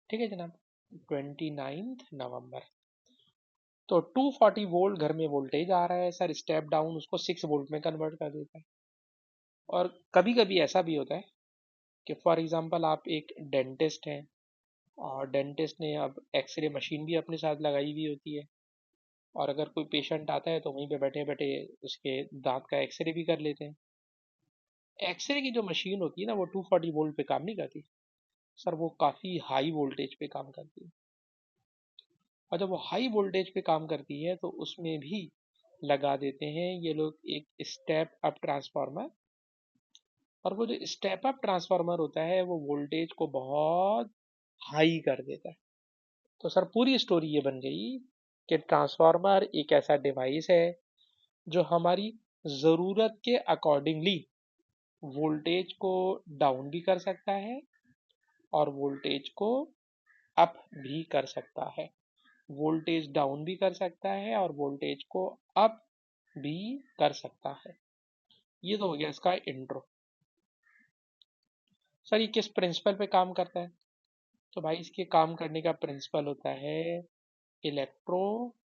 ठीक है जनाब, 29 नवंबर। तो 240 वोल्ट घर में वोल्टेज आ रहा है सर, स्टेप डाउन उसको 6 वोल्ट में कन्वर्ट कर देता है। और कभी कभी ऐसा भी होता है कि फॉर एग्जांपल आप एक डेंटिस्ट हैं, और डेंटिस्ट ने अब एक्सरे मशीन भी अपने साथ लगाई हुई होती है, और अगर कोई पेशेंट आता है तो वहीं पे बैठे बैठे उसके दांत का एक्सरे भी कर लेते हैं। एक्सरे की जो मशीन होती है ना, वो 240 वोल्ट पे काम नहीं करती सर, वो काफ़ी हाई वोल्टेज पे काम करती है। और जब वो हाई वोल्टेज पे काम करती है तो उसमें भी लगा देते हैं ये लोग एक स्टेप अप ट्रांसफार्मर। और वो जो स्टेप अप ट्रांसफार्मर होता है वो वोल्टेज को बहुत हाई कर देता है। तो सर पूरी स्टोरी ये बन गई कि ट्रांसफार्मर एक ऐसा डिवाइस है जो हमारी ज़रूरत के अकॉर्डिंगली वोल्टेज को डाउन भी कर सकता है और वोल्टेज को अप भी कर सकता है, वोल्टेज डाउन भी कर सकता है और वोल्टेज को अप भी कर सकता है। ये तो हो गया इसका इंट्रो। सर ये किस प्रिंसिपल पे काम करता है? तो भाई इसके काम करने का प्रिंसिपल होता है इलेक्ट्रोमैग्नेटिक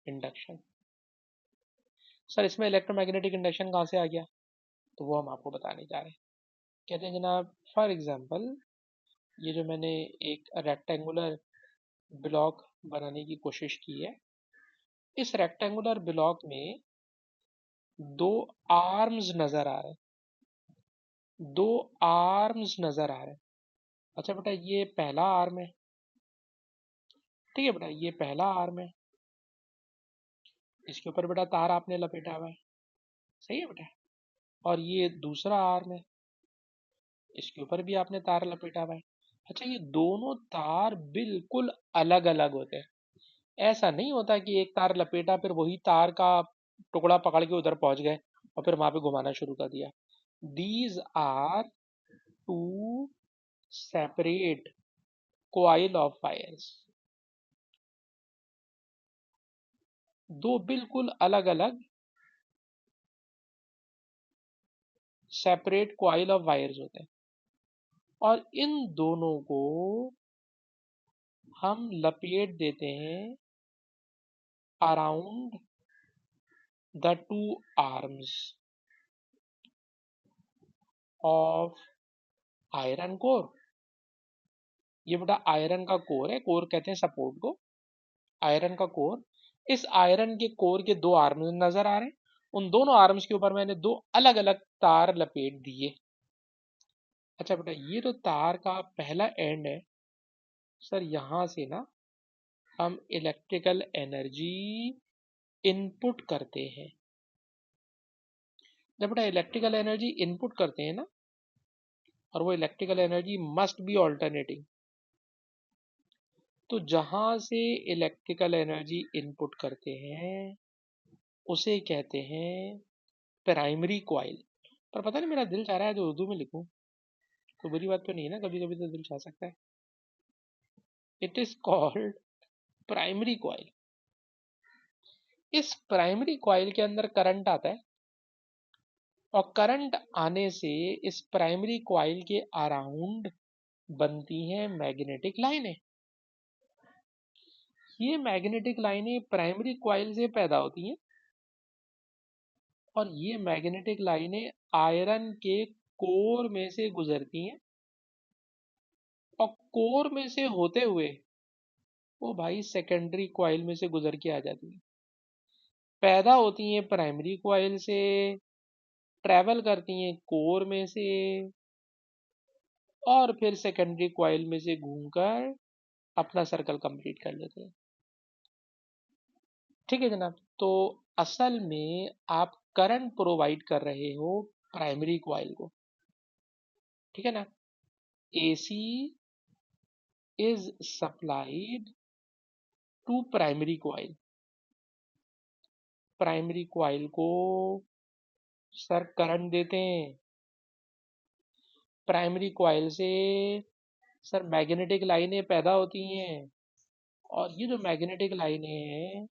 इंडक्शन। सर इसमें इलेक्ट्रोमैग्नेटिक इंडक्शन कहाँ से आ गया? तो वो हम आपको बताने जा रहे हैं। कहते हैं जनाब, फॉर एग्जांपल ये जो मैंने एक रेक्टेंगुलर ब्लॉक बनाने की कोशिश की है, इस रेक्टेंगुलर ब्लॉक में दो आर्म्स नजर आ रहे हैं, दो आर्म्स नजर आ रहे हैं। अच्छा बेटा ये पहला आर्म है, ठीक है बेटा, ये पहला आर्म है, इसके ऊपर बेटा तार आपने लपेटा हुआ है, सही है बेटा। और ये दूसरा आर्म है, इसके ऊपर भी आपने तार लपेटा हुआ है। अच्छा ये दोनों तार बिल्कुल अलग अलग होते हैं। ऐसा नहीं होता कि एक तार लपेटा फिर वही तार का टुकड़ा पकड़ के उधर पहुंच गए और फिर वहां पे घुमाना शुरू कर दिया। These are two separate coil of wires, दो बिल्कुल अलग अलग सेपरेट coil ऑफ वायर्स होते हैं। और इन दोनों को हम लपेट देते हैं around the two arms of iron core. ये बेटा आयरन का कोर है, कोर कहते हैं सपोर्ट को, आयरन का कोर। इस आयरन के कोर के दो आर्म्स नजर आ रहे हैं, उन दोनों आर्म्स के ऊपर मैंने दो अलग अलग तार लपेट दिए। अच्छा बेटा ये तो तार का पहला एंड है सर, यहां से ना हम इलेक्ट्रिकल एनर्जी इनपुट करते हैं। जब बेटा इलेक्ट्रिकल एनर्जी इनपुट करते हैं ना, और वो electrical energy must be alternating, तो जहां से इलेक्ट्रिकल एनर्जी इनपुट करते हैं उसे कहते हैं प्राइमरी कॉइल। पर पता नहीं मेरा दिल चाह रहा है जो उर्दू में लिखूं, कोई बुरी बात तो नहीं है ना, कभी कभी तो दिल चाह सकता है। It is called primary coil. इस प्राइमरी कॉइल के अंदर करंट आता है, और करंट आने से इस प्राइमरी कॉइल के अराउंड बनती हैं मैग्नेटिक लाइनें। ये मैग्नेटिक लाइनें प्राइमरी कॉइल से पैदा होती हैं, और ये मैग्नेटिक लाइनें आयरन के कोर में से गुजरती हैं, और कोर में से होते हुए वो भाई सेकेंडरी कॉइल में से गुजर के आ जाती हैं, पैदा होती हैं प्राइमरी कॉइल से, ट्रैवल करती हैं कोर में से, और फिर सेकेंडरी कॉइल में से घूमकर अपना सर्कल कंप्लीट कर लेते हैं। ठीक है जनाब, तो असल में आप करंट प्रोवाइड कर रहे हो प्राइमरी कॉइल को, ठीक है ना। AC is supplied to primary coil, primary coil को सर करंट देते हैं, प्राइमरी कॉइल से सर मैग्नेटिक लाइनें पैदा होती हैं, और ये जो मैग्नेटिक लाइनें हैं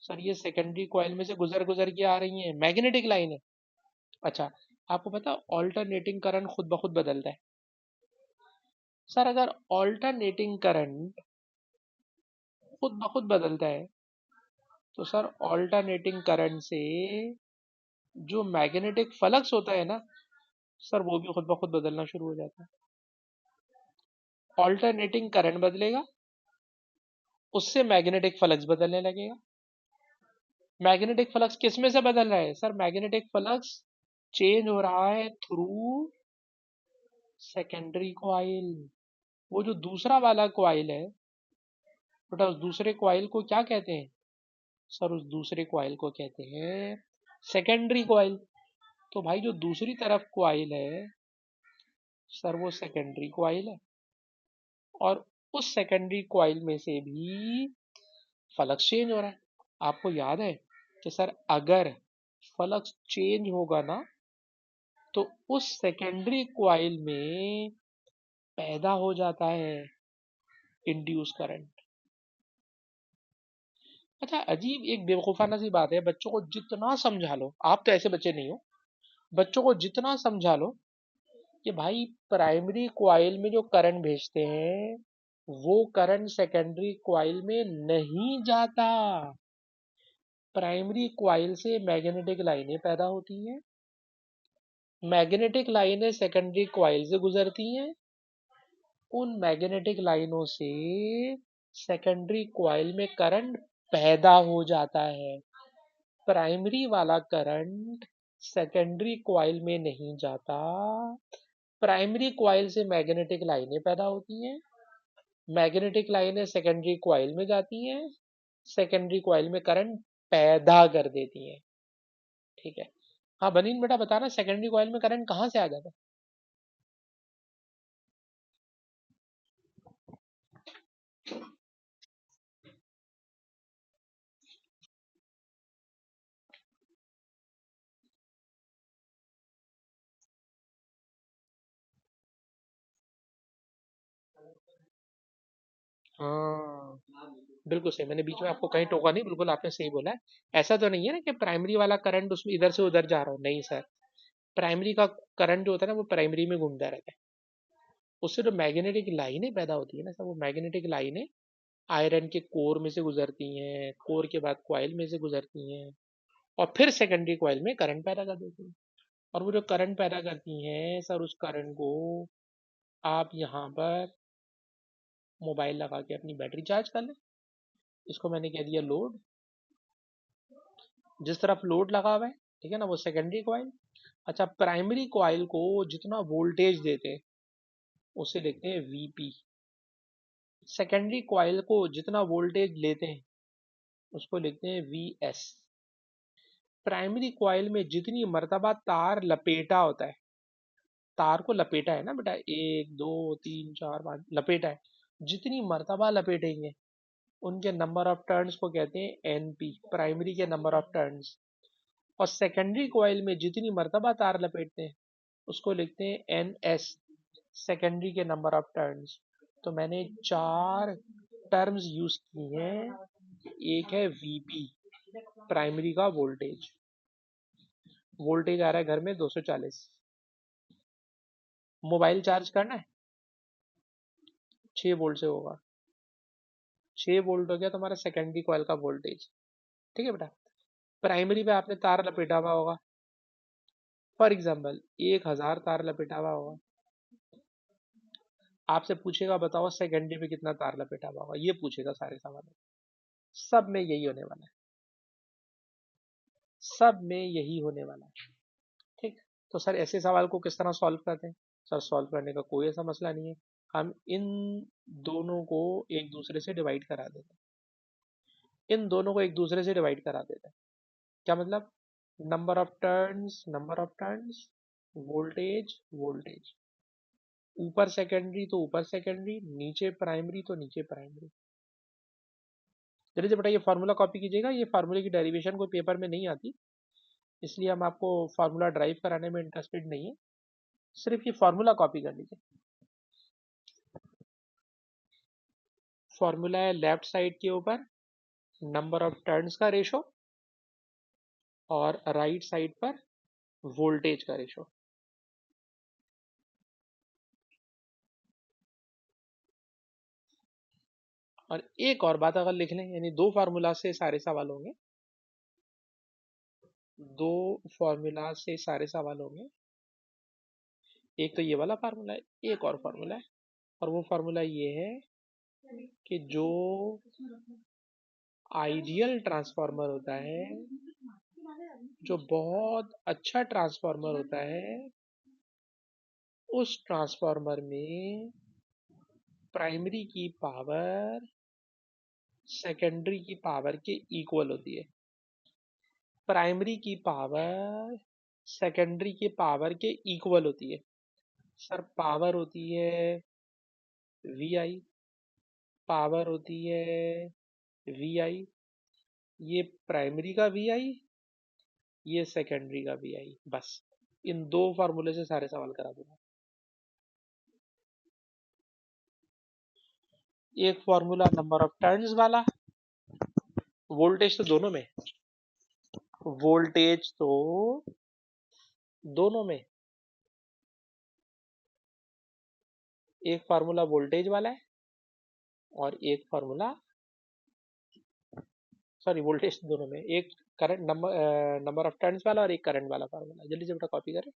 सर ये सेकेंडरी कॉइल में से गुजर गुजर के आ रही हैं मैग्नेटिक लाइनें। अच्छा आपको पता ऑल्टरनेटिंग करंट खुद ब खुद बदलता है सर अगर ऑल्टरनेटिंग करंट खुद ब खुद बदलता है तो सर ऑल्टरनेटिंग करंट से जो मैग्नेटिक फ्लक्स होता है ना सर वो भी खुद ब खुद बदलना शुरू हो जाता है। ऑल्टरनेटिंग करंट बदलेगा, उससे मैग्नेटिक फ्लक्स बदलने लगेगा। मैग्नेटिक फ्लक्स किस में से बदल रहा है सर? मैग्नेटिक फ्लक्स चेंज हो रहा है थ्रू सेकेंडरी कॉइल। वो जो दूसरा वाला कॉइल है बेटा, उस दूसरे कॉइल को क्या कहते हैं सर? उस दूसरे कॉइल को कहते हैं सेकेंडरी कॉइल। तो भाई जो दूसरी तरफ कॉइल है सर वो सेकेंडरी कॉइल है, और उस सेकेंडरी कॉइल में से भी फ्लक्स चेंज हो रहा है। आपको याद है कि सर अगर फ्लक्स चेंज होगा ना तो उस सेकेंडरी कॉइल में पैदा हो जाता है इंड्यूस करंट। अच्छा, अजीब एक बेवकूफाना सी बात है, बच्चों को जितना समझा लो, आप तो ऐसे बच्चे नहीं हो, बच्चों को जितना समझा लो कि भाई प्राइमरी कॉइल में जो करंट भेजते हैं वो करंट सेकेंडरी कॉइल में नहीं जाता। प्राइमरी कॉइल से मैग्नेटिक लाइनें पैदा होती हैं, मैग्नेटिक लाइनें सेकेंडरी कॉइल से गुजरती हैं, उन मैग्नेटिक लाइनों से सेकेंडरी कॉइल में करंट पैदा हो जाता है। प्राइमरी वाला करंट सेकेंडरी कॉइल में नहीं जाता। प्राइमरी कॉइल से मैग्नेटिक लाइनें पैदा होती हैं, मैग्नेटिक लाइनें सेकेंडरी कॉइल में जाती हैं, सेकेंडरी कॉइल में करंट पैदा कर देती हैं। ठीक है। हाँ बनीन बेटा बताना, सेकेंडरी कॉइल में करंट कहाँ से आ जाता है? हाँ बिल्कुल सही, मैंने बीच में आपको कहीं टोका नहीं, बिल्कुल आपने सही बोला है। ऐसा तो नहीं है ना कि प्राइमरी वाला करंट उसमें इधर से उधर जा रहा हो, नहीं सर। प्राइमरी का करंट जो होता है ना वो प्राइमरी में घूमता रहता है। उससे जो मैग्नेटिक लाइनें पैदा होती है ना सर, वो मैग्नेटिक लाइनें आयरन के कोर में से गुजरती हैं, कोर के बाद कॉइल में से गुजरती हैं, और फिर सेकेंडरी कॉइल में करंट पैदा कर देती हैं। और वो जो करंट पैदा करती हैं सर, उस करंट को आप यहाँ पर मोबाइल लगा के अपनी बैटरी चार्ज कर लें। इसको मैंने कह दिया लोड। जिस तरफ लोड लगा हुआ है, ठीक है ना, वो सेकेंडरी कॉइल। अच्छा, प्राइमरी कॉइल को जितना वोल्टेज देते हैं उसे लिखते हैं वीपी। सेकेंडरी कॉइल को जितना वोल्टेज लेते हैं उसको लिखते हैं वीएस। प्राइमरी कॉइल में जितनी मर्तबा तार लपेटा होता है, तार को लपेटा है ना बेटा, 1 2 3 4 5 लपेटा है, जितनी मर्तबा लपेटेंगे उनके नंबर ऑफ टर्न्स को कहते हैं एनपी, प्राइमरी के नंबर ऑफ टर्न्स। और सेकेंडरी कॉइल में जितनी मर्तबा तार लपेटते हैं उसको लिखते हैं एन एस, सेकेंडरी के नंबर ऑफ टर्न्स। तो मैंने 4 टर्म्स यूज की हैं। एक है वीपी, प्राइमरी का वोल्टेज। वोल्टेज आ रहा है घर में 240। मोबाइल चार्ज करना है, 6 वोल्ट से होगा। 6 वोल्ट हो गया तुम्हारा सेकेंडरी कॉइल का वोल्टेज। ठीक है बेटा। प्राइमरी पे आपने तार लपेटा हुआ होगा, फॉर एग्जाम्पल 1000 तार लपेटा हुआ होगा। आपसे पूछेगा बताओ सेकेंडरी पे कितना तार लपेटा हुआ होगा, ये पूछेगा सारे सवाल। सब में यही होने वाला है, सब में यही होने वाला है। ठीक। तो सर ऐसे सवाल को किस तरह सॉल्व करते हैं? सर सॉल्व करने का कोई ऐसा मसला नहीं है, हम इन दोनों को एक दूसरे से डिवाइड करा देते हैं, इन दोनों को एक दूसरे से डिवाइड करा देते हैं। क्या मतलब? Number of turns, voltage voltage. ऊपर सेकेंडरी तो ऊपर सेकेंडरी, नीचे प्राइमरी तो नीचे प्राइमरी। जल्दी से बेटा ये फार्मूला कॉपी कीजिएगा, ये फार्मूले की डेरिवेशन कोई पेपर में नहीं आती, इसलिए हम आपको फार्मूला ड्राइव कराने में इंटरेस्टेड नहीं है। सिर्फ ये फार्मूला कॉपी कर लीजिए। फॉर्मूला है लेफ्ट साइड के ऊपर नंबर ऑफ टर्न्स का रेशो, और राइट साइड पर वोल्टेज का रेशो। और एक और बात अगर लिख लें, यानी दो फार्मूला से सारे सवाल होंगे, दो फॉर्मूला से सारे सवाल होंगे। एक तो ये वाला फार्मूला है, एक और फार्मूला है, और वो फार्मूला ये है कि जो आइडियल ट्रांसफार्मर होता है, जो बहुत अच्छा ट्रांसफार्मर होता है, उस ट्रांसफार्मर में प्राइमरी की पावर सेकेंडरी की पावर के इक्वल होती है। प्राइमरी की पावर सेकेंडरी की पावर के इक्वल होती है। सर पावर होती है वी आई, पावर होती है वी आई, ये प्राइमरी का वी आई, ये सेकेंडरी का वी आई। बस इन दो फार्मूले से सारे सवाल करा दूंगा। एक फार्मूला नंबर ऑफ टर्न्स वाला, वोल्टेज तो दोनों में, वोल्टेज तो दोनों में। एक फार्मूला वोल्टेज वाला है और एक फार्मूला, सॉरी वोल्टेज दोनों में, एक करंट नंबर ऑफ टर्न्स वाला और एक करंट वाला फार्मूला। जल्दी से बेटा कॉपी करें।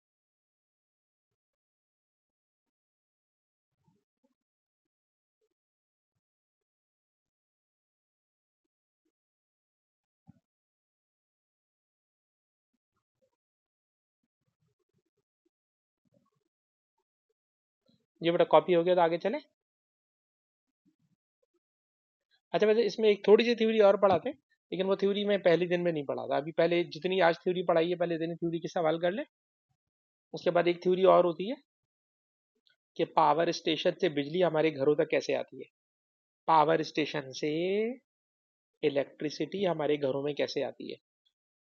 ये बेटा कॉपी हो गया तो आगे चले। अच्छा वैसे इसमें एक थोड़ी सी थ्योरी और पढ़ाते हैं, लेकिन वो थ्योरी मैं पहले दिन में नहीं पढ़ा था। अभी पहले जितनी आज थ्योरी पढ़ाई है, पहले दिन थ्योरी के सवाल कर ले। उसके बाद एक थ्योरी और होती है कि पावर स्टेशन से बिजली हमारे घरों तक कैसे आती है। पावर स्टेशन से इलेक्ट्रिसिटी हमारे घरों में कैसे आती है,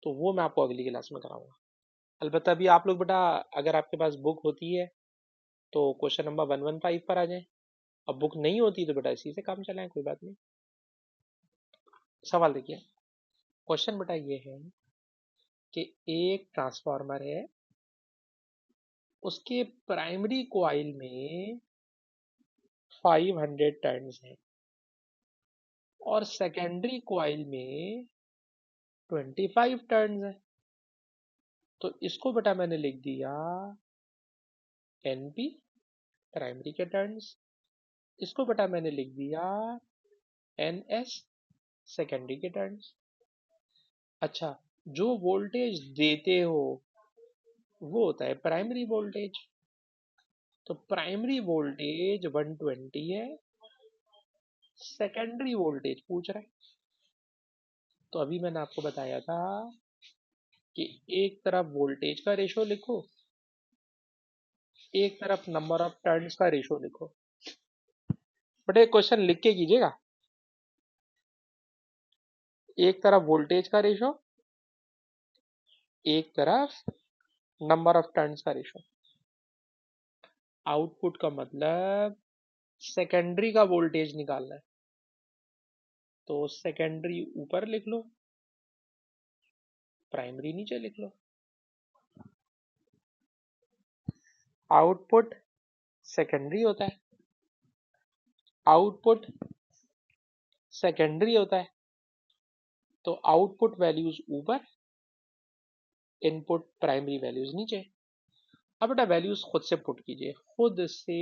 तो वो मैं आपको अगली क्लास में कराऊंगा। अलबत्ता अभी आप लोग बेटा, अगर आपके पास बुक होती है तो क्वेश्चन नंबर 115 पर आ जाएं। अब बुक नहीं होती तो बेटा इसी से काम चलाएं, कोई बात नहीं। सवाल देखिए, क्वेश्चन बेटा ये है कि एक ट्रांसफार्मर है, उसके प्राइमरी कॉइल में 500 टर्न्स हैं और सेकेंडरी कॉइल में 25 टर्न्स हैं। तो इसको बेटा मैंने लिख दिया एनपी, प्राइमरी के टर्न्स। इसको बेटा मैंने लिख दिया एनएस, सेकेंडरी के टर्न्स। अच्छा, जो वोल्टेज देते हो वो होता है प्राइमरी वोल्टेज। तो प्राइमरी वोल्टेज 120 है, सेकेंडरी वोल्टेज पूछ रहा है। तो अभी मैंने आपको बताया था कि एक तरफ वोल्टेज का रेशो लिखो, एक तरफ नंबर ऑफ टर्न्स का रेशो लिखो। बट एक क्वेश्चन लिख के कीजिएगा, एक तरफ वोल्टेज का रेशो, एक तरफ नंबर ऑफ टर्न्स का रेशो। आउटपुट का मतलब सेकेंडरी का वोल्टेज निकालना है, तो सेकेंडरी ऊपर लिख लो, प्राइमरी नीचे लिख लो। आउटपुट सेकेंडरी होता है, आउटपुट सेकेंडरी होता है, तो आउटपुट वैल्यूज ऊपर, इनपुट प्राइमरी वैल्यूज नीचे। अब बेटा वैल्यूज खुद से पुट कीजिए, खुद से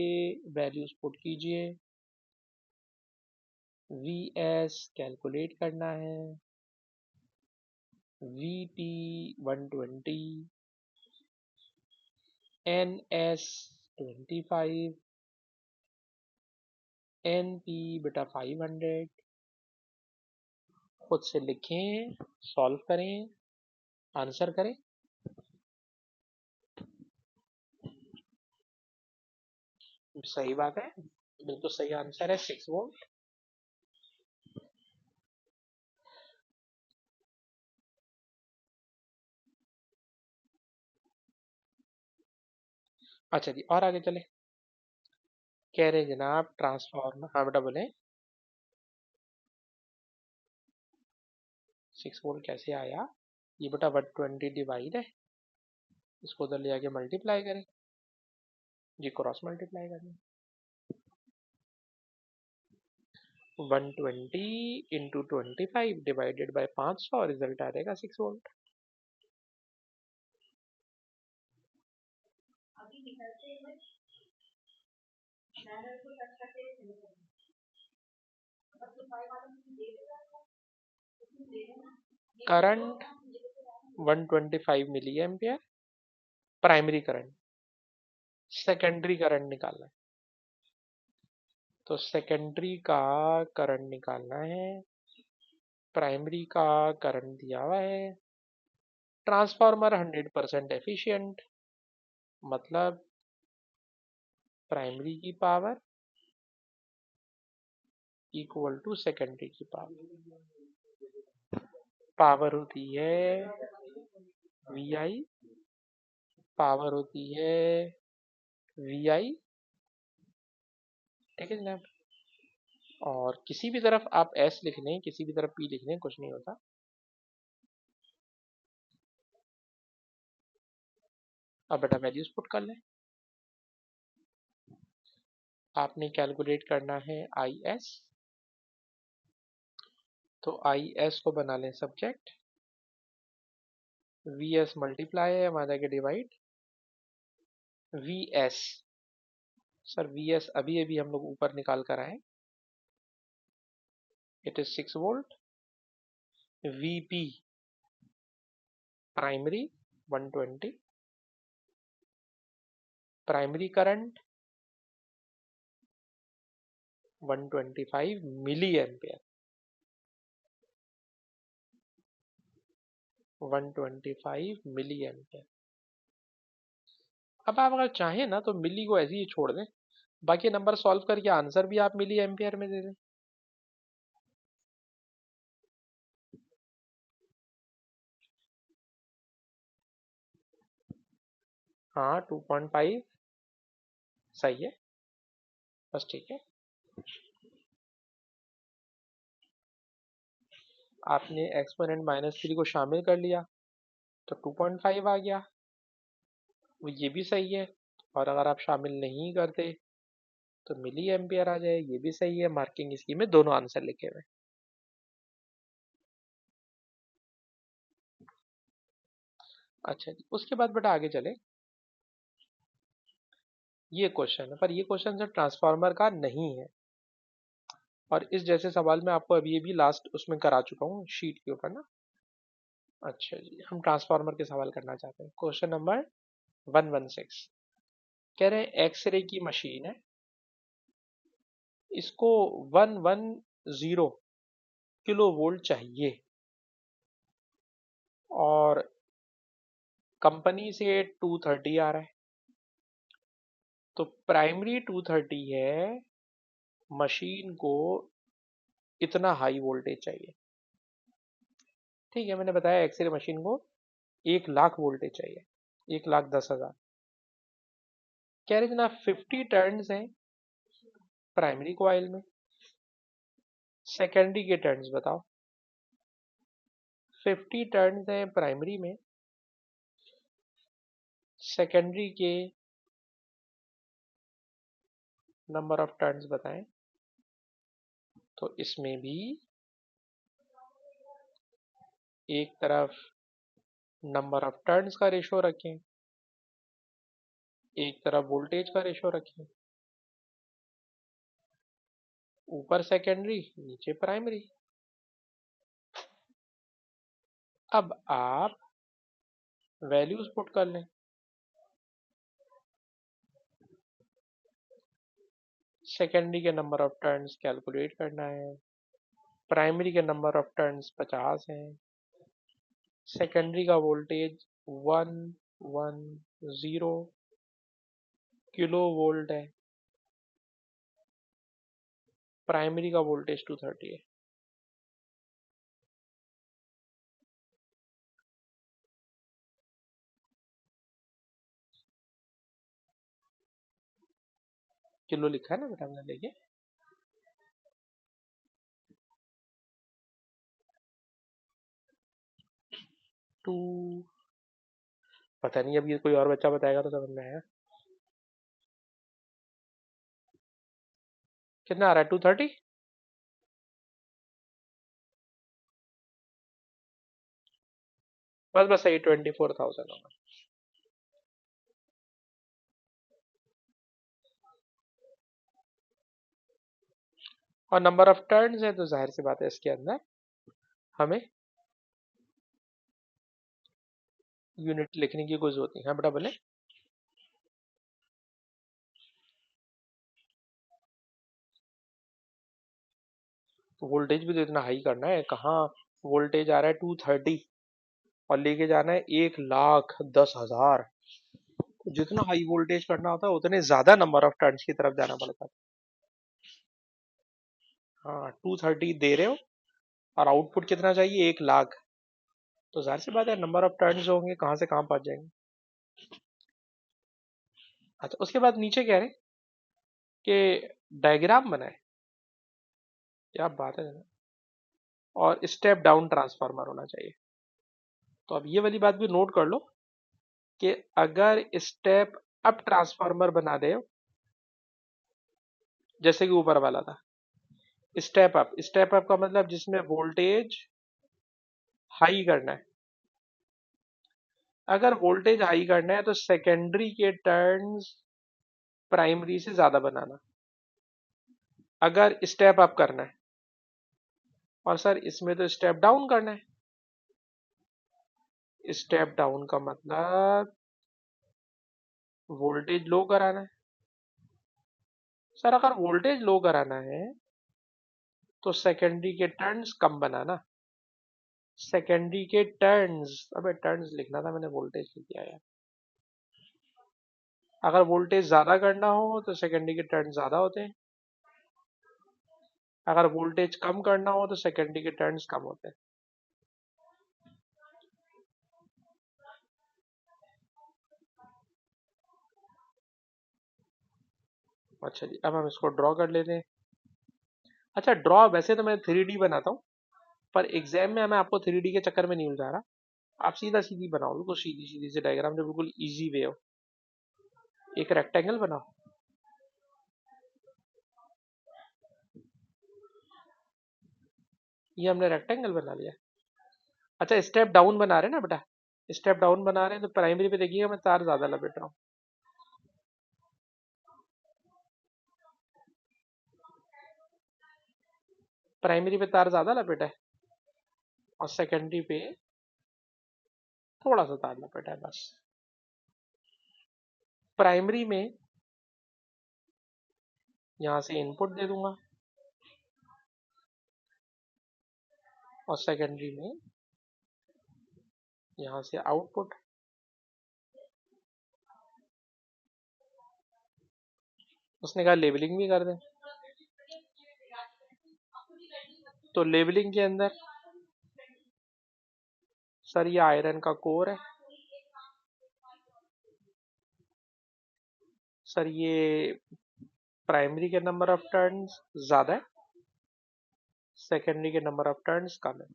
वैल्यूज पुट कीजिए। वी एस कैलकुलेट करना है, V P 120, N S 25, N P बेटा 500। खुद से लिखें, सॉल्व करें, आंसर करें। सही बात है, बिल्कुल सही आंसर है 6 वोल्ट। अच्छा जी, और आगे चले। कह रहे जनाब ट्रांसफार्मर, हाँ बेटा बोले 6 वोल्ट कैसे आया। ये बेटा 120 डिवाइड है, इसको उधर ले आके मल्टीप्लाई करें जी, क्रॉस मल्टीप्लाई करें। 120 इंटू 25 डिवाइडेड बाय 500, रिजल्ट आ जाएगा 6 volt. Current 125 milli ampere, primary current. Secondary current निकालना है, तो सेकेंडरी का करंट निकालना है। प्राइमरी का करंट दिया हुआ है। ट्रांसफार्मर 100% एफिशिएंट, मतलब प्राइमरी की पावर इक्वल टू सेकेंडरी की पावर। पावर होती है वी आई, पावर होती है वी आई, ठीक है जनाब। और किसी भी तरफ आप एस लिख लें, किसी भी तरफ पी लिख लें, कुछ नहीं होता। अब बेटा वैल्यूज पुट कर लें। आपने कैलकुलेट करना है आई एस, तो आई एस को बना लें सब्जेक्ट, वी एस मल्टीप्लाई है, वहां जाके divide V S. Sir V S अभी अभी हम लोग ऊपर निकाल कर आए, it is 6 volt. VP primary 120, primary current 125 milli ampere, 125 milli ampere. अब आप अगर चाहें ना तो मिली को ऐसे ही छोड़ दें, बाकी नंबर सॉल्व करके आंसर भी आप मिली एम्पियर में दे दें। हाँ 2.5 सही है, बस ठीक है। आपने एक्सपोनेंट -3 को शामिल कर लिया तो 2.5 आ गया, वो ये भी सही है। और अगर आप शामिल नहीं करते तो मिली एम्पियर आ जाए, ये भी सही है। मार्किंग इसकी में दोनों आंसर लिखे हुए। अच्छा जी, उसके बाद बेटा आगे चले। ये क्वेश्चन है, पर ये क्वेश्चन सर ट्रांसफार्मर का नहीं है, और इस जैसे सवाल मैं आपको अभी अभी लास्ट उसमें करा चुका हूँ शीट के ऊपर ना। अच्छा जी, हम ट्रांसफार्मर के सवाल करना चाहते हैं। क्वेश्चन नंबर 116 कह रहे हैं एक्सरे की मशीन है, इसको 110 किलो वोल्ट चाहिए, और कंपनी से 230 आ रहा है। तो प्राइमरी 230 है, मशीन को इतना हाई वोल्टेज चाहिए। ठीक है, मैंने बताया एक्सरे मशीन को 1 लाख वोल्टेज चाहिए, 1,10,000। कह रहे जना 50 टर्न्स हैं प्राइमरी कॉइल में, सेकेंडरी के टर्न्स बताओ। 50 टर्न्स हैं प्राइमरी में, सेकेंडरी के नंबर ऑफ टर्न्स बताएं। तो इसमें भी एक तरफ नंबर ऑफ टर्न्स का रेशो रखें, एक तरफ वोल्टेज का रेशो रखें। ऊपर सेकेंडरी, नीचे प्राइमरी। अब आप वैल्यूज पुट कर लें। सेकेंडरी के नंबर ऑफ टर्न्स कैलकुलेट करना है। प्राइमरी के नंबर ऑफ टर्न्स 50 है। सेकेंडरी का वोल्टेज 110 किलो वोल्ट है। प्राइमरी का वोल्टेज 230 है। किलो लिखा है ना बेटा हमने, देखिए। टू, पता नहीं, अब ये कोई और बच्चा बताएगा तो समझ में आएगा। कितना आ रहा है 230? बस बस सही 24,000 होगा। और नंबर ऑफ टर्न्स है तो जाहिर सी बात है इसके अंदर हमें यूनिट लिखने की कोई जरूरत नहीं है। हाँ बेटा बोले। तो वोल्टेज भी तो इतना हाई करना है, कहाँ वोल्टेज आ रहा है 230 और लेके जाना है 1,10,000। तो जितना हाई वोल्टेज करना होता है उतने ज्यादा नंबर ऑफ टर्न्स की तरफ जाना पड़ता है। हाँ 230 दे रहे हो और आउटपुट कितना चाहिए 1,00,000। तो जाहिर सी बात है नंबर ऑफ टर्न्स होंगे कहाँ से कहाँ पहुंच जाएंगे। अच्छा उसके बाद नीचे कह रहे हैं कि डायग्राम बनाए। क्या बात है। और स्टेप डाउन ट्रांसफार्मर होना चाहिए। तो अब ये वाली बात भी नोट कर लो कि अगर स्टेप अप ट्रांसफार्मर बना दे, जैसे कि ऊपर वाला था स्टेप अप का मतलब जिसमें वोल्टेज हाई करना है। अगर वोल्टेज हाई करना है तो सेकेंडरी के टर्न्स प्राइमरी से ज्यादा बनाना, अगर स्टेप अप करना है। और सर इसमें तो स्टेप डाउन करना है। स्टेप डाउन का मतलब वोल्टेज लो कराना है। सर अगर वोल्टेज लो कराना है तो सेकेंडरी के टर्न्स कम बनाना। सेकेंडरी के टर्न्स, अबे टर्न्स लिखना था मैंने, वोल्टेज लिख दिया यार। अगर वोल्टेज ज्यादा करना हो तो सेकेंडरी के टर्न्स ज्यादा होते हैं। अगर वोल्टेज कम करना हो तो सेकेंडरी के टर्न्स कम होते हैं। अच्छा जी अब हम इसको ड्रॉ कर लेते हैं। अच्छा ड्रॉ वैसे तो मैं 3D बनाता हूँ, पर एग्जाम में मैं आपको 3D के चक्कर में नहीं उलझा रहा। आप सीधा सीधी बनाओ, बिल्कुल सीधी सीधी से डायग्राम जो बिल्कुल इजी वे हो। एक रेक्टेंगल बनाओ। ये हमने रेक्टेंगल बना लिया। अच्छा स्टेप डाउन बना रहे हैं ना बेटा, स्टेप डाउन बना रहे हैं तो प्राइमरी पे देखिएगा मैं तार ज्यादा लपेट रहा हूँ। प्राइमरी पे तार ज्यादा लपेटा है और सेकेंडरी पे थोड़ा सा तार लपेटा है बस। प्राइमरी में यहाँ से इनपुट दे दूंगा और सेकेंडरी में यहाँ से आउटपुट। उसने कहा लेबलिंग भी कर दें, तो लेबलिंग के अंदर सर ये आयरन का कोर है। सर ये प्राइमरी के नंबर ऑफ टर्न्स ज्यादा है, सेकेंडरी के नंबर ऑफ टर्न्स कम है।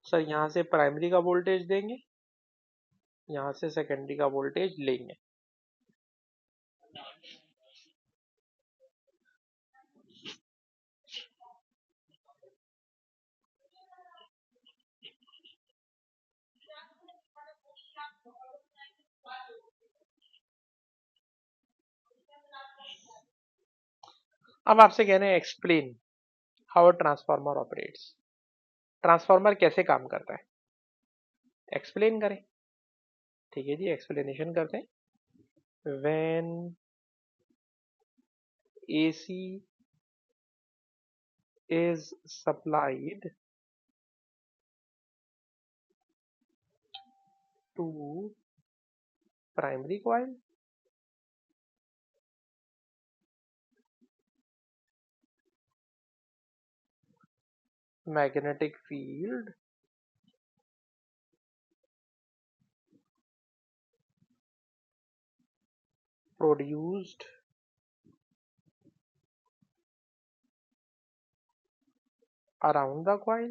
सर यहाँ से प्राइमरी का वोल्टेज देंगे, यहाँ से सेकेंडरी का वोल्टेज लेंगे। अब आपसे कह रहे हैं explain how transformer operates. Transformer कैसे काम करता है एक्सप्लेन करें। ठीक है जी एक्सप्लेनेशन करते हैं। When AC is supplied to primary coil, magnetic field produced around the coil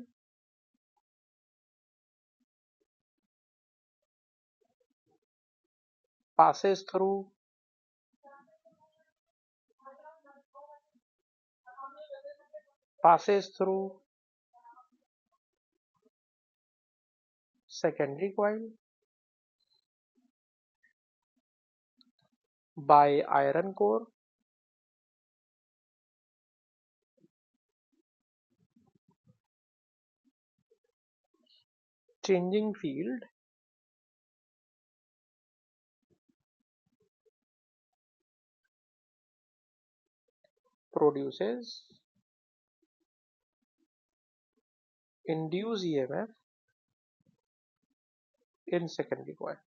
passes through passes through secondary coil by iron core changing field produces induced EMF in secondary coil.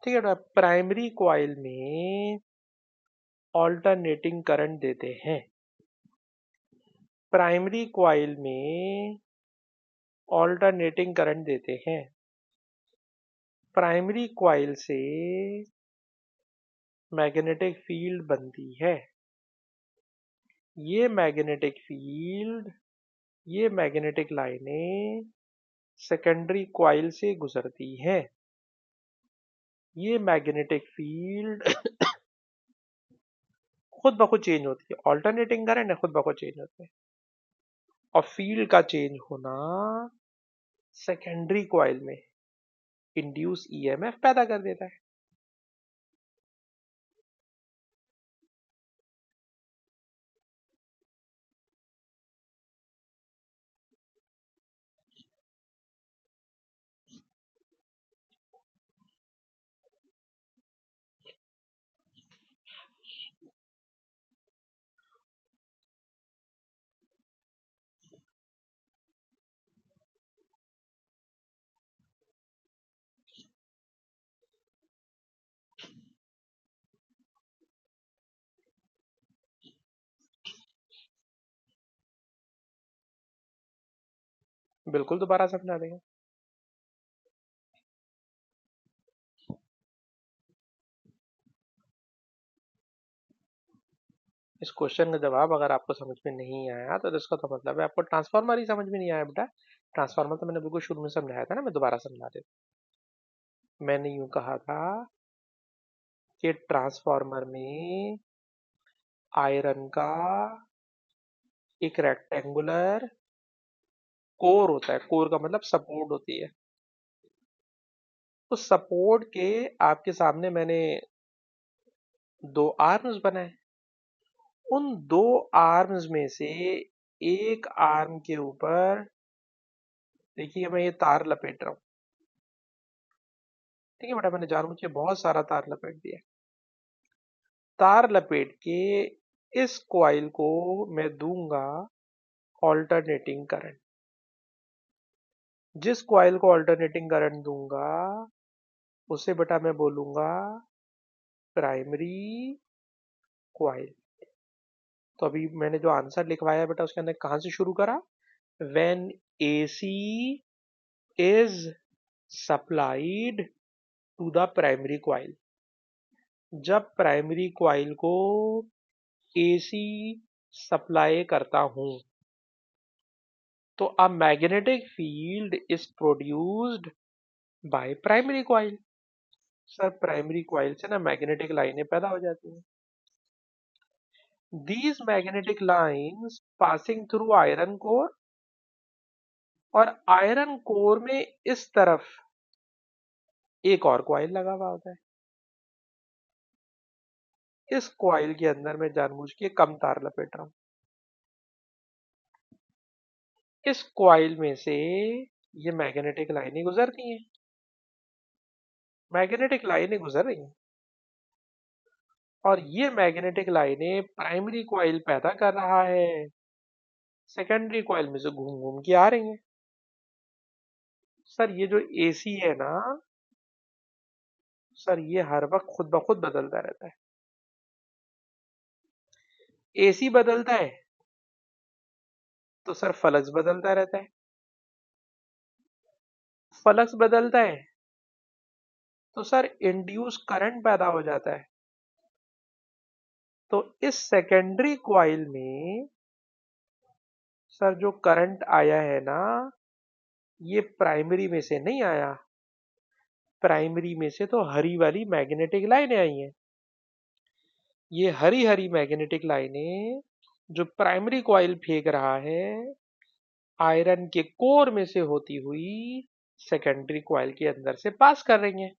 ठीक है, primary coil में alternating current देते हैं। Primary coil में alternating current देते हैं। Primary coil से magnetic field बनती है। ये मैग्नेटिक फील्ड, ये मैग्नेटिक लाइनें सेकेंडरी कॉइल से गुजरती हैं। ये मैग्नेटिक फील्ड खुद ब खुद चेंज होती है। ऑल्टरनेटिंग करंट है, खुद ब खुद चेंज होते हैं। और फील्ड का चेंज होना सेकेंडरी कॉइल में इंड्यूस ईएमएफ पैदा कर देता है। बिल्कुल दोबारा समझा देंगे। इस क्वेश्चन का जवाब अगर आपको समझ में नहीं आया तो इसका तो मतलब है आपको ट्रांसफार्मर ही समझ में नहीं आया बेटा। ट्रांसफार्मर तो मैंने बिल्कुल शुरू में समझाया था ना, मैं दोबारा समझा देता। मैंने यूं कहा था कि ट्रांसफार्मर में आयरन का एक रेक्टेंगुलर कोर होता है। कोर का मतलब सपोर्ट होती है। तो सपोर्ट के आपके सामने मैंने दो आर्म्स बनाए। उन दो आर्म्स में से एक आर्म के ऊपर देखिए मैं ये तार लपेट रहा हूँ। ठीक है बेटा, मैंने जानबूझ के बहुत सारा तार लपेट दिया। तार लपेट के इस कॉइल को मैं दूंगा ऑल्टरनेटिंग करंट। जिस कॉइल को ऑल्टरनेटिंग करंट दूंगा उसे बेटा मैं बोलूंगा प्राइमरी कॉइल। तो अभी मैंने जो आंसर लिखवाया बेटा उसके अंदर कहां से शुरू करा? When AC is supplied to the primary coil. जब प्राइमरी कॉइल को एसी सप्लाई करता हूं तो a magnetic field is produced by primary coil. Sir primary coil से ना मैग्नेटिक लाइनें पैदा हो जाती हैं। These magnetic lines passing through iron core, और आयरन कोर में इस तरफ एक और कॉइल लगा हुआ होता है। इस कॉइल के अंदर मैं जानबूझ के कम तार लपेट रहा हूं। इस कॉइल में से ये मैग्नेटिक लाइनें गुजरती हैं। मैग्नेटिक लाइनें गुजर रही हैं और ये मैग्नेटिक लाइनें प्राइमरी कॉइल पैदा कर रहा है, सेकेंडरी कॉइल में से घूम घूम के आ रही हैं। सर ये जो एसी है ना सर, ये हर वक्त खुद ब खुद बदलता रहता है। एसी बदलता है तो सर फ्लक्स बदलता रहता है। फ्लक्स बदलता है तो सर इंड्यूस करंट पैदा हो जाता है। तो इस सेकेंडरी कॉइल में सर जो करंट आया है ना ये प्राइमरी में से नहीं आया। प्राइमरी में से तो हरी वाली मैग्नेटिक लाइनें आई हैं। ये हरी हरी मैग्नेटिक लाइनें जो प्राइमरी कॉइल फेंक रहा है आयरन के कोर में से होती हुई सेकेंडरी कॉइल के अंदर से पास कर रही हैं।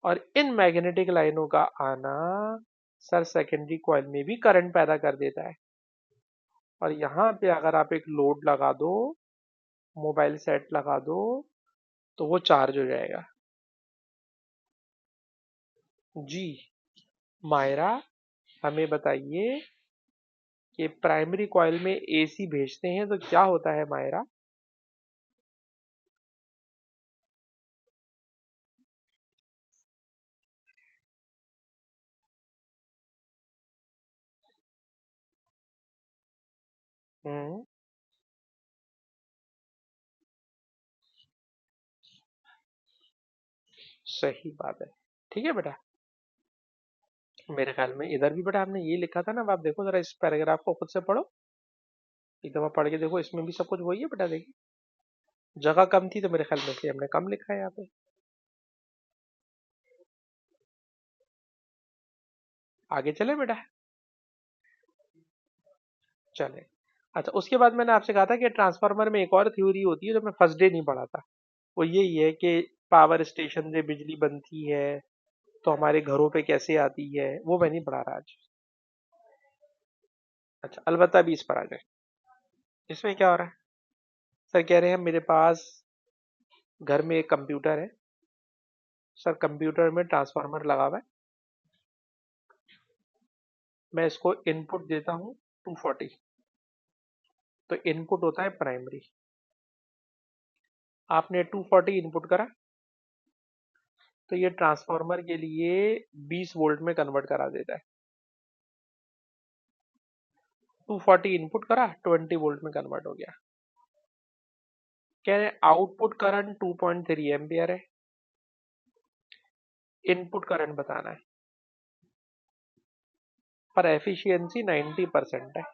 और इन मैग्नेटिक लाइनों का आना सर सेकेंडरी कॉइल में भी करंट पैदा कर देता है। और यहाँ पे अगर आप एक लोड लगा दो, मोबाइल सेट लगा दो, तो वो चार्ज हो जाएगा। जी मायरा, हमें बताइए कि प्राइमरी कॉइल में एसी भेजते हैं तो क्या होता है मायरा? हम्म, सही बात है। ठीक है बेटा। मेरे ख्याल में इधर भी बेटा हमने ये लिखा था ना, अब आप देखो जरा इस पैराग्राफ को खुद से पढ़ो, एक दफा पढ़ के देखो, इसमें भी सब कुछ वही है बेटा। देखिए जगह कम थी तो मेरे ख्याल में इसलिए हमने कम लिखा है यहाँ पे। आगे चले बेटा। चले। अच्छा, उसके बाद मैंने आपसे कहा था कि ट्रांसफार्मर में एक और थ्योरी होती है जो मैं फर्स्ट डे नहीं पढ़ा था। वो यही है कि पावर स्टेशन से बिजली बनती है तो हमारे घरों पे कैसे आती है, वो मैं नहीं पढ़ा रहा आज। अच्छा, अलबत्ता भी इस पर आ जाए। इसमें क्या हो रहा है? सर कह रहे हैं मेरे पास घर में एक कंप्यूटर है। सर कंप्यूटर में ट्रांसफार्मर लगा हुआ है। मैं इसको इनपुट देता हूँ 240। तो इनपुट होता है प्राइमरी। आपने 240 इनपुट करा तो ये ट्रांसफार्मर के लिए 20 वोल्ट में कन्वर्ट करा देता है। 240 इनपुट करा, 20 वोल्ट में कन्वर्ट हो गया। कह रहे आउटपुट करंट 2.3 एम्पियर है। इनपुट करंट बताना है। पर एफिशिएंसी 90% है।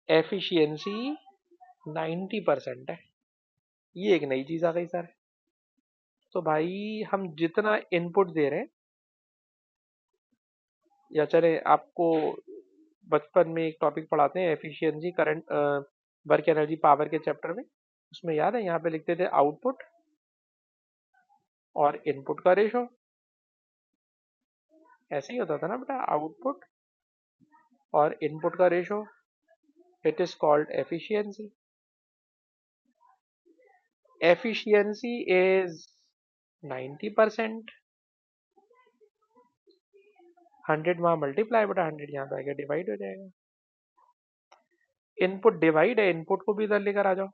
एफिशिएंसी 90% है। ये एक नई चीज आ गई सर। तो भाई हम जितना इनपुट दे रहे हैं, या चले आपको बचपन में एक टॉपिक पढ़ाते हैं efficiency current work energy power के चैप्टर में, उसमें याद है यहाँ पे लिखते थे आउटपुट और इनपुट का रेशो। ऐसे ही होता था ना बेटा, आउटपुट और इनपुट का ratio. It is called efficiency. Efficiency is 90%। 100 वहां मल्टीप्लाई बेटा 100 यहाँ पे आके डिवाइड हो जाएगा। इनपुट डिवाइड है, इनपुट को भी इधर लेकर आ जाओ।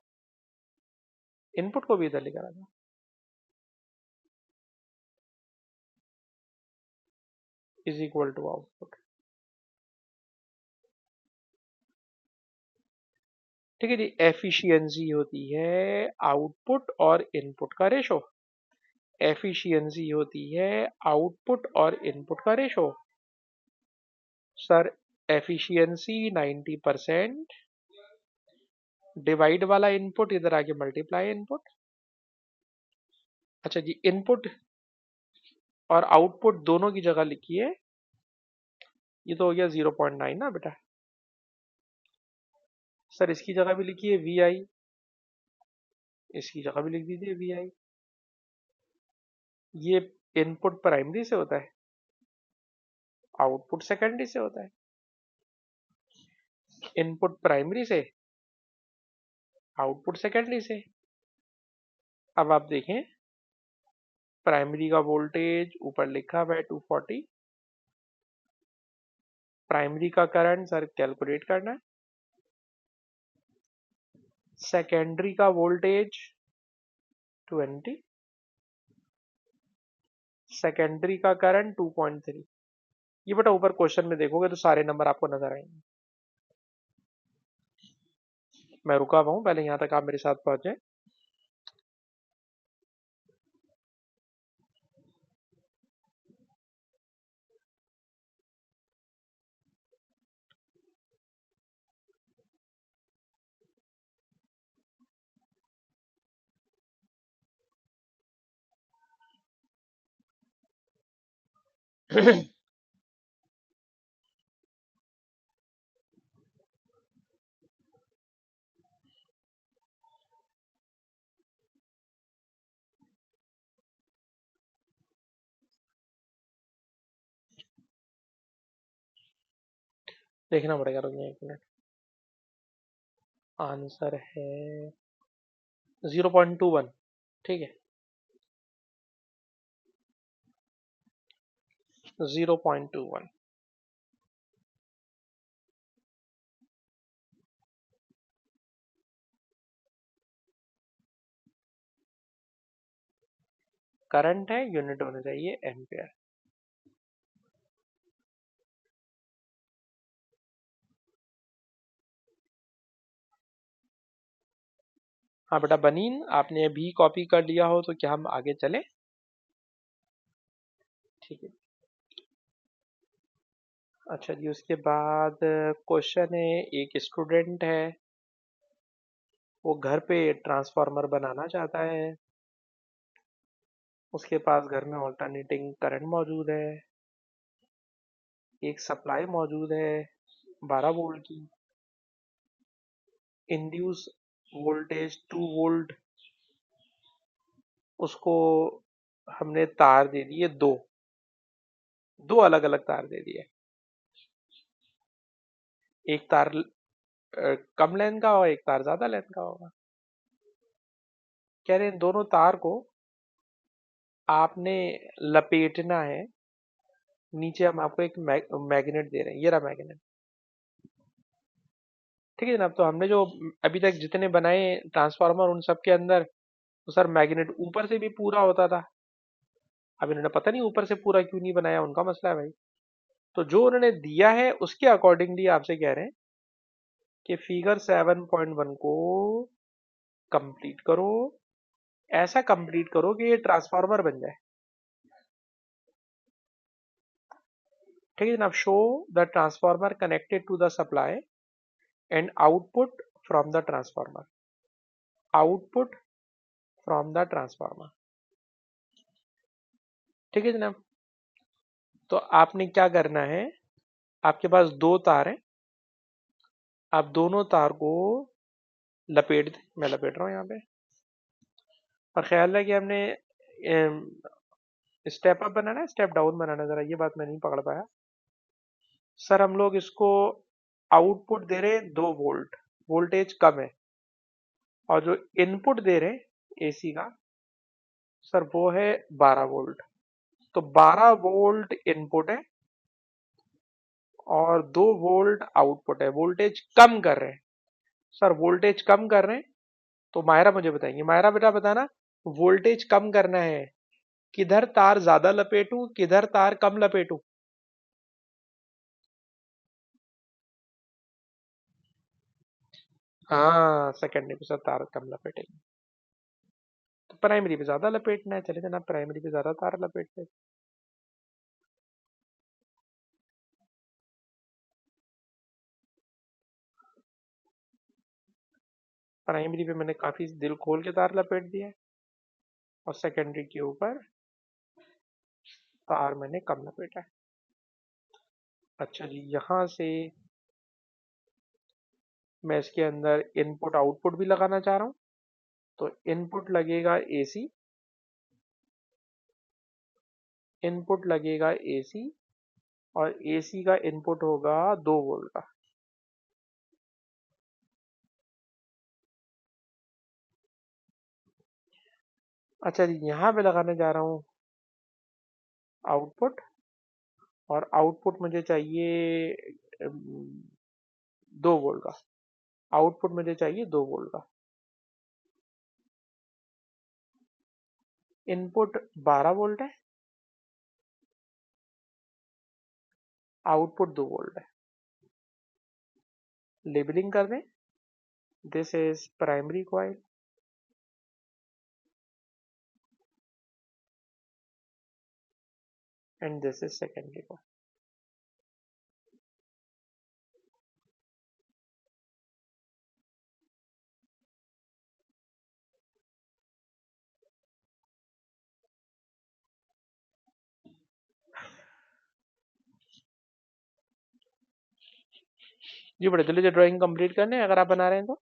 इनपुट को भी इधर लेकर आ जाओ। Is equal to output. ठीक है जी। एफिशिएंसी होती है आउटपुट और इनपुट का रेशो। एफिशिएंसी होती है आउटपुट और इनपुट का रेशो। सर एफिशिएंसी 90%, डिवाइड वाला इनपुट इधर आके मल्टीप्लाई इनपुट। अच्छा जी, इनपुट और आउटपुट दोनों की जगह लिखिए। ये तो हो गया 0.9 ना बेटा। सर इसकी जगह भी लिखिए वी आई। इसकी जगह भी लिख दीजिए वी आई। ये इनपुट प्राइमरी से होता है, आउटपुट सेकेंडरी से होता है। इनपुट प्राइमरी से, आउटपुट सेकेंडरी से। अब आप देखें, प्राइमरी का वोल्टेज ऊपर लिखा हुआ है 240। प्राइमरी का करंट सर कैलकुलेट करना है। सेकेंडरी का वोल्टेज 20। सेकेंडरी का करंट 2.3। ये बेटा ऊपर क्वेश्चन में देखोगे तो सारे नंबर आपको नजर आएंगे। मैं रुका हुआ हूं, पहले यहां तक आप मेरे साथ पहुंचे। देखना पड़ेगा, रुकिए 1 मिनट। आंसर है 0.21। ठीक है, 0.21। करंट है, यूनिट होना चाहिए एम्पियर। हाँ बेटा बनीन, आपने अभी कॉपी कर लिया हो तो क्या हम आगे चले? ठीक है। अच्छा जी, उसके बाद क्वेश्चन है, एक स्टूडेंट है, वो घर पे ट्रांसफार्मर बनाना चाहता है। उसके पास घर में ऑल्टरनेटिंग करंट मौजूद है, एक सप्लाई मौजूद है 12 वोल्ट की, इंड्यूस वोल्टेज 2 वोल्ट। उसको हमने तार दे दिए दो, दो अलग अलग तार दे दिए। एक तार कम लेंथ का और एक तार ज्यादा लेंथ का होगा। कह रहे हैं इन दोनों तार को आपने लपेटना है। नीचे हम आपको एक मैग्नेट दे रहे हैं, ये रहा मैग्नेट। ठीक है जनाब, तो हमने जो अभी तक जितने बनाए ट्रांसफार्मर, उन सब के अंदर तो सर मैग्नेट ऊपर से भी पूरा होता था। अब इन्होंने पता नहीं ऊपर से पूरा क्यों नहीं बनाया, उनका मसला है भाई। तो जो उन्होंने दिया है उसके अकॉर्डिंगली आपसे कह रहे हैं कि फिगर 7.1 को कंप्लीट करो। ऐसा कंप्लीट करो कि ये ट्रांसफार्मर बन जाए। ठीक है जनाब, show the transformer connected to the supply and output from the transformer. Output from the transformer. ठीक है जनाब, तो आपने क्या करना है, आपके पास दो तार हैं, आप दोनों तार को लपेट दें। मैं लपेट रहा हूँ यहाँ पे। और ख्याल है कि हमने स्टेप अप बनाना है, स्टेप डाउन बनाना है, जरा ये बात मैं नहीं पकड़ पाया। सर हम लोग इसको आउटपुट दे रहे हैं 2 वोल्ट, वोल्टेज कम है। और जो इनपुट दे रहे हैं एसी का, सर वो है 12 वोल्ट। तो 12 वोल्ट इनपुट है और 2 वोल्ट आउटपुट है, वोल्टेज कम कर रहे हैं। सर वोल्टेज कम कर रहे हैं, तो मायरा मुझे बताएंगे। मायरा बेटा बताना, वोल्टेज कम करना है, किधर तार ज्यादा लपेटूं किधर तार कम लपेटूं? हाँ, सेकेंडरी पे सर तार कम लपेटेंगे। तो प्राइमरी पे ज्यादा लपेटना है, चले जनाब प्राइमरी पे ज्यादा तार लपेटते हैं। प्राइमरी पे मैंने काफी दिल खोल के तार लपेट दिया है, और सेकेंडरी के ऊपर तार मैंने कम लपेटा है। अच्छा जी, यहां से मैं इसके अंदर इनपुट आउटपुट भी लगाना चाह रहा हूँ। तो इनपुट लगेगा एसी, इनपुट लगेगा एसी, और एसी का इनपुट होगा 2 वोल्ट का। अच्छा जी, यहाँ पे लगाने जा रहा हूँ आउटपुट, और आउटपुट मुझे चाहिए 2 वोल्ट का। आउटपुट मुझे चाहिए 2 वोल्ट का। इनपुट 12 वोल्ट है, आउटपुट 2 वोल्ट है। लेबलिंग कर दें, this is primary coil and this is secondary coil. जी बड़े जल्दी से ड्राइंग कंप्लीट करने हैं, अगर आप बना रहे हैं तो।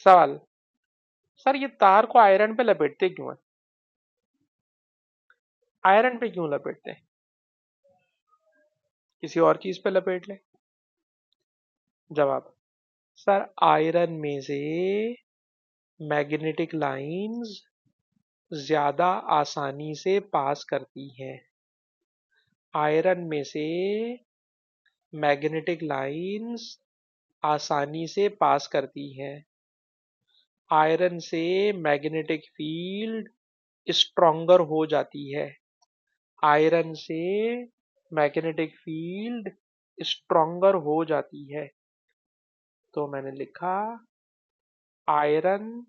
सवाल, सर ये तार को आयरन पे लपेटते क्यों है? आयरन पे क्यों लपेटते हैं? किसी और चीज पे लपेट ले। जवाब, सर आयरन में से मैग्नेटिक लाइंस ज्यादा आसानी से पास करती हैं। आयरन में से मैग्नेटिक लाइंस आसानी से पास करती हैं। आयरन से मैग्नेटिक फील्ड स्ट्रोंगर हो जाती है। आयरन से मैग्नेटिक फील्ड स्ट्रोंगर हो जाती है। तो मैंने लिखा iron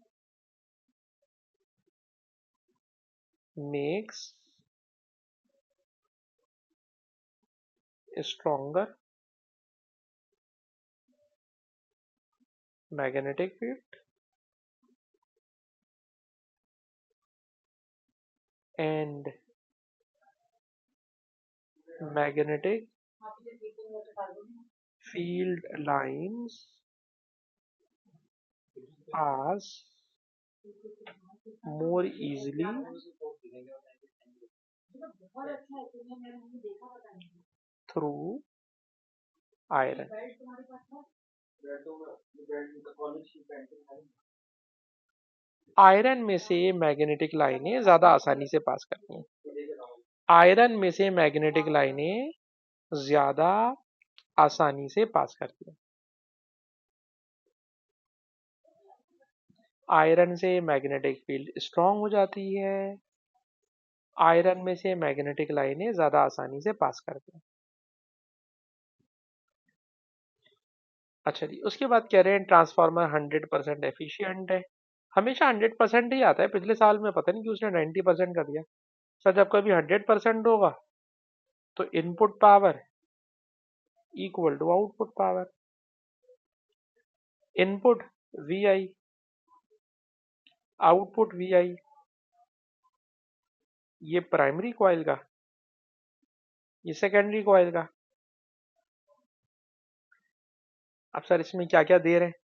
makes stronger magnetic field and magnetic field lines pass more easily through iron. Iron में से मैग्नेटिक लाइनें ज्यादा आसानी से पास करती हैं। आयरन में से मैग्नेटिक लाइनें ज्यादा आसानी से पास करती हैं। आयरन से मैग्नेटिक फील्ड स्ट्रांग हो जाती है। आयरन में से मैग्नेटिक लाइनें ज्यादा आसानी से पास करती हैं। अच्छा जी, उसके बाद कह रहे हैं ट्रांसफार्मर 100% एफिशिएंट है। हमेशा 100% ही आता है, पिछले साल में पता नहीं क्यों उसने 90% कर दिया। सर जब कभी 100% होगा तो input power equal to output power. Input V I, output V I, ये प्राइमरी कॉइल का, ये सेकेंडरी कॉइल का। अब सर इसमें क्या क्या दे रहे हैं,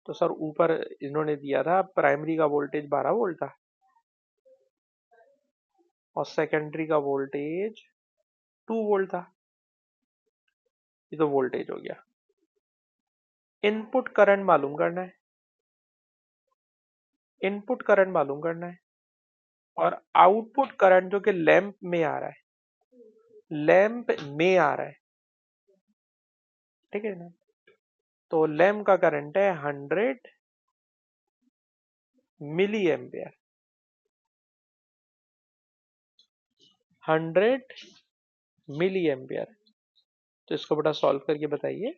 तो सर ऊपर इन्होंने दिया था प्राइमरी का वोल्टेज 12 वोल्ट था और सेकेंडरी का वोल्टेज 2 वोल्ट था। ये तो वोल्टेज हो गया। इनपुट करंट मालूम करना है, इनपुट करंट मालूम करना है और आउटपुट करंट जो कि लैंप में आ रहा है, लैंप में आ रहा है, ठीक है ना। तो लैंप का करंट है 100 मिली एम्पियर, 100 मिली एम्पियर। तो इसको बेटा सॉल्व करके बताइए।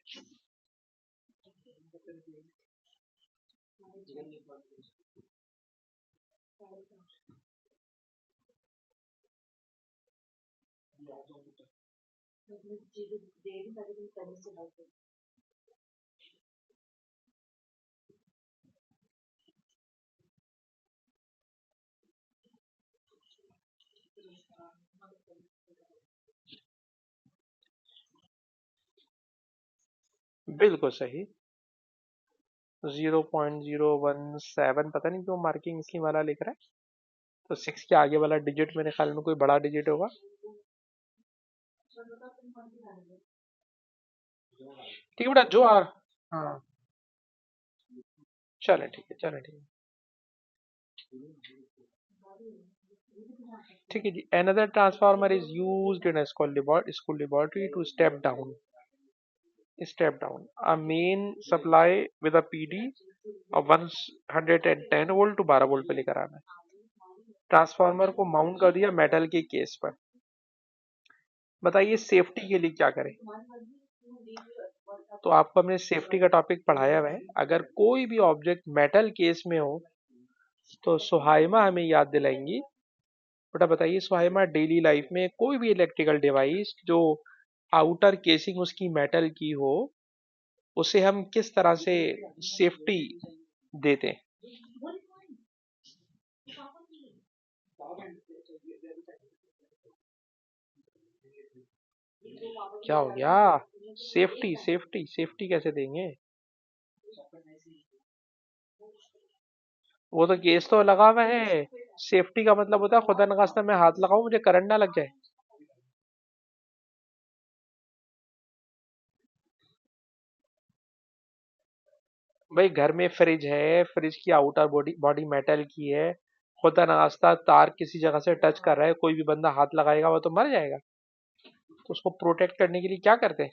बिल्कुल सही। 0.017, पता नहीं क्यों मार्किंग इसकी वाला लिख रहा है। तो 6 के आगे वाला डिजिट मेरे ख्याल में कोई बड़ा डिजिट होगा। ठीक है बेटा, जो आ, हाँ चले ठीक है, चले ठीक है। ठीक है जी, another transformer is used in a school laboratory to step down a main supply with a PD of 110 volt to 12 volt पे लेकर आना है। ट्रांसफार्मर को माउंट कर दिया मेटल के केस पर। बताइए सेफ्टी के लिए क्या करें। तो आपको हमने सेफ्टी का टॉपिक पढ़ाया हुआ है। अगर कोई भी ऑब्जेक्ट मेटल केस में हो तो सुहाइमा हमें याद दिलाएंगी। बेटा बताइए सुहाइमा, डेली लाइफ में कोई भी इलेक्ट्रिकल डिवाइस जो आउटर केसिंग उसकी मेटल की हो, उसे हम किस तरह से सेफ्टी देते हैं। क्या हो गया, सेफ्टी सेफ्टी सेफ्टी कैसे देंगे। वो तो केस तो लगा हुआ है। सेफ्टी का मतलब होता है खुदा न खास्ता मैं हाथ लगाऊं मुझे करंट ना लग जाए। भाई घर में फ्रिज है, फ्रिज की आउटर बॉडी बॉडी मेटल की है, खुदा नाश्ता तार किसी जगह से टच कर रहा है, कोई भी बंदा हाथ लगाएगा वो तो मर जाएगा। तो उसको प्रोटेक्ट करने के लिए क्या करते हैं?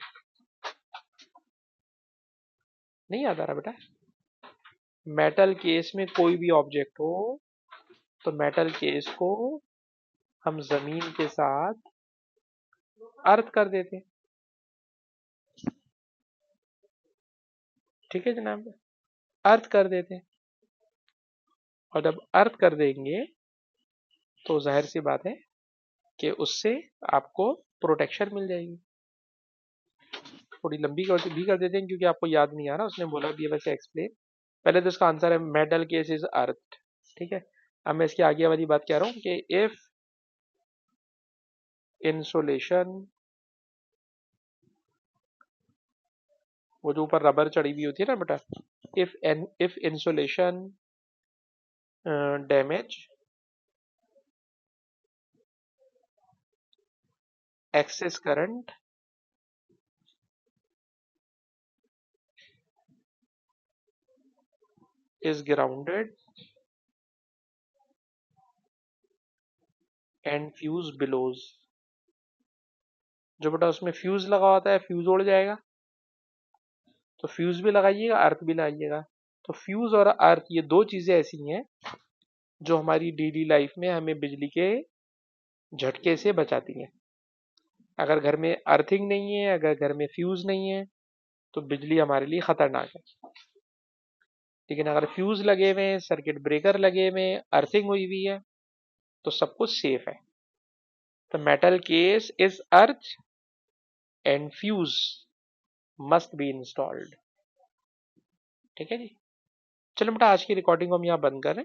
नहीं याद आ रहा बेटा? मेटल केस में कोई भी ऑब्जेक्ट हो, तो मेटल केस को हम जमीन के साथ अर्थ कर देते हैं। ठीक है जनाब, अर्थ कर देते हैं। और जब अर्थ कर देंगे तो जाहिर सी बात है कि उससे आपको प्रोटेक्शन मिल जाएगी। थोड़ी लंबी भी कर देते हैं क्योंकि आपको याद नहीं आ रहा, उसने बोला भी है वैसे एक्सप्लेन। पहले तो इसका आंसर है मेटल केस इज अर्थ। ठीक है, अब मैं इसकी आगे वाली बात कह रहा हूँ कि इफ इंसुलेशन, वो जो ऊपर रबर चढ़ी हुई होती है ना बेटा, if insulation damage, excess current is grounded and fuse blows. जो बेटा उसमें फ्यूज लगा होता है, फ्यूज उड़ जाएगा। तो फ्यूज भी लगाइएगा, अर्थ भी लगाइएगा। तो फ्यूज और अर्थ ये दो चीजें ऐसी हैं जो हमारी डेली लाइफ में हमें बिजली के झटके से बचाती हैं। अगर घर में अर्थिंग नहीं है, अगर घर में फ्यूज नहीं है, तो बिजली हमारे लिए खतरनाक है। लेकिन अगर फ्यूज लगे हुए हैं, सर्किट ब्रेकर लगे हुए हैं, अर्थिंग हुई हुई है, तो सब कुछ सेफ है। तो metal case is earth and fuse must be installed. ठीक है जी। चलो बेटा, आज की रिकॉर्डिंग को हम यहाँ बंद करें।